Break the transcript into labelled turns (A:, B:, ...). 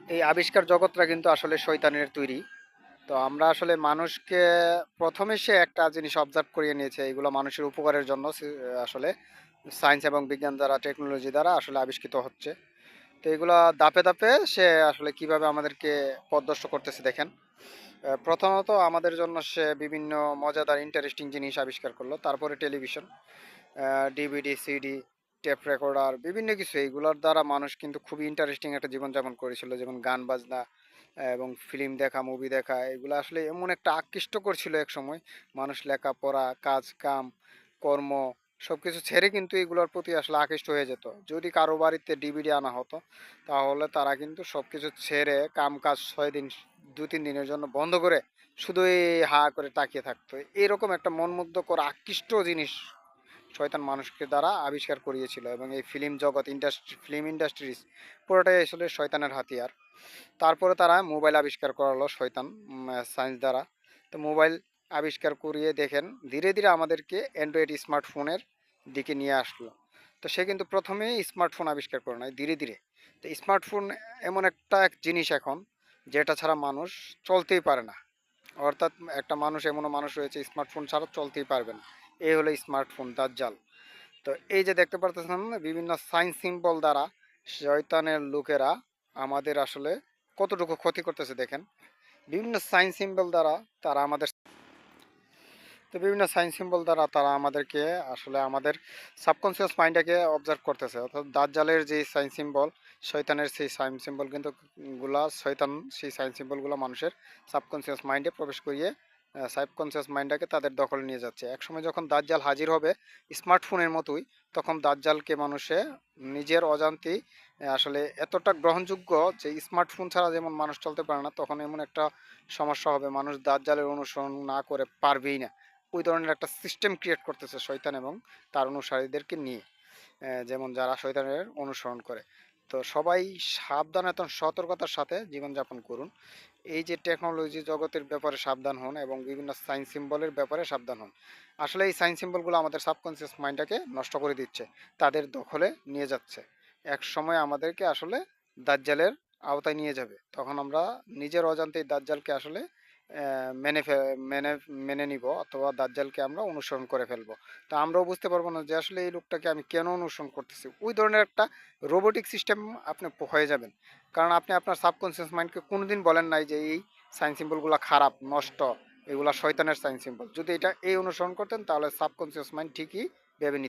A: এই আবিষ্কার জগৎটা কিন্তু আসলে শয়তানের তৈরি। তো আমরা আসলে মানুষকে প্রথমে সে একটা জিনিস অবজার্ভ করিয়ে নিয়েছে এগুলো মানুষের উপকারের জন্য আসলে সায়েন্স এবং বিজ্ঞান দ্বারা টেকনোলজি দ্বারা আসলে আবিষ্কৃত হচ্ছে। তো এগুলা ধাপে ধাপে সে আসলে কিভাবে আমাদেরকে পথভ্রষ্ট করতেছে দেখেন। প্রথমত আমাদের জন্য সে বিভিন্ন মজাদার ইন্টারেস্টিং জিনিস আবিষ্কার করলো, তারপরে television, DVD, CD, tape recorder, বিভিন্ন কিছু এইগুলোর দ্বারা মানুষ কিন্তু খুবই ইন্টারেস্টিং একটা জীবনযাপন করেছিল, যেমন গান বাজনা এবং ফিল্ম দেখা, মুভি দেখা, এগুলো আসলে এমন একটা আকৃষ্ট করছিল এক সময়। মানুষ লেখাপড়া, কাজ কাম, কর্ম সবকিছু ছেড়ে কিন্তু এগুলোর প্রতি আসলে আকৃষ্ট হয়ে যেত। যদি কারো বাড়িতে ডিভিডি আনা হতো, তাহলে তারা কিন্তু সবকিছু ছেড়ে কাম কাজ 6 দিন, 2-3 দিনের জন্য বন্ধ করে শুধু এই হা করে তাকিয়ে থাকতো। এরকম একটা মনমুগ্ধকর আকৃষ্ট জিনিস শয়তান মানুষকে দ্বারা আবিষ্কার করিয়েছিল, এবং এই ফিল্ম জগৎ ইন্ডাস্ট্রি, ফিল্ম ইন্ডাস্ট্রিজ পুরোটাই আসলে শয়তানের হাতিয়ার। তারপরে তারা মোবাইল আবিষ্কার করালো শয়তান সায়েন্স দ্বারা। তো মোবাইল আবিষ্কার করিয়ে দেখেন ধীরে ধীরে আমাদেরকে অ্যান্ড্রয়েড স্মার্টফোনের দিকে নিয়ে আসলো। তো সে কিন্তু প্রথমে স্মার্টফোন আবিষ্কার করে নাই, ধীরে ধীরে। তো স্মার্টফোন এমন একটা এক জিনিস এখন যেটা ছাড়া মানুষ চলতেই পারে না। অর্থাৎ একটা মানুষ, এমনও মানুষ রয়েছে স্মার্টফোন ছাড়া চলতেই পারবে না। এই হলো স্মার্টফোন দাজ্জাল। তো এই যে দেখতে পারতেছেন বিভিন্ন সাইন সিম্বল দ্বারা শয়তানের লোকেরা আমাদের আসলে কতটুকু ক্ষতি করতেছে দেখেন। বিভিন্ন সাইন সিম্বল দ্বারা তারা আমাদের, তো বিভিন্ন সাইন সিম্বল দ্বারা তারা আমাদেরকে আসলে আমাদের সাবকনসিয়াস মাইন্ডটাকে অবজার্ভ করতেছে। অর্থাৎ দাজ্জালের যে সাইন সিম্বল, শয়তানের সেই সাইন সিম্বল কিন্তু শয়তান সেই সাইন সিম্বলগুলো মানুষের সাবকনসিয়াস মাইন্ডে প্রবেশ করিয়ে সাবকনসিয়াস মাইন্ডটাকে তাদের দখলে নিয়ে যাচ্ছে। একসময় যখন দাজ্জাল হাজির হবে স্মার্টফোনের মতোই, তখন দাজ্জালকে মানুষে নিজের অজান্তেই আসলে এতটা গ্রহণযোগ্য যে স্মার্টফোন ছাড়া যেমন মানুষ চলতে পারে না, তখন এমন একটা সমস্যা হবে মানুষ দাজ্জালের অনুসরণ না করে পারবেই না। ওই ধরনের একটা সিস্টেম ক্রিয়েট করতেছে শয়তান এবং তার অনুসারীদেরকে নিয়ে, যেমন যারা শয়তানের অনুসরণ করে। তো সবাই সাবধান এবং সতর্কতার সাথে জীবনযাপন করুন। এই যে টেকনোলজি জগতের ব্যাপারে সাবধান হন এবং বিভিন্ন সাইন সিম্বলের ব্যাপারে সাবধান হন। আসলে এই সাইন সিম্বলগুলো আমাদের সাবকনসিয়াস মাইন্ডটাকে নষ্ট করে দিচ্ছে, তাদের দখলে নিয়ে যাচ্ছে। এক সময় আমাদেরকে আসলে দাজ্জালের আওতায় নিয়ে যাবে, তখন আমরা নিজের অজান্তেই দাজ্জালকে আসলে মেনে মেনে মেনে নিব, অথবা দাজ্জালকে আমরা অনুসরণ করে ফেলবো। তা আমরাও বুঝতে পারবো না যে আসলে এই লোকটাকে আমি কেন অনুসরণ করতেছি। ওই ধরনের একটা রোবোটিক সিস্টেম আপনি হয়ে যাবেন। কারণ আপনি আপনার সাবকনসিয়াস মাইন্ডকে কোনোদিন বলেন নাই যে এই সাইন সিম্বলগুলো খারাপ, নষ্ট, এগুলা শয়তানের সাইন সিম্বল। যদি এটা এই অনুসরণ করতেন তাহলে সাবকনসিয়াস মাইন্ড ঠিকই ভেবে নিত।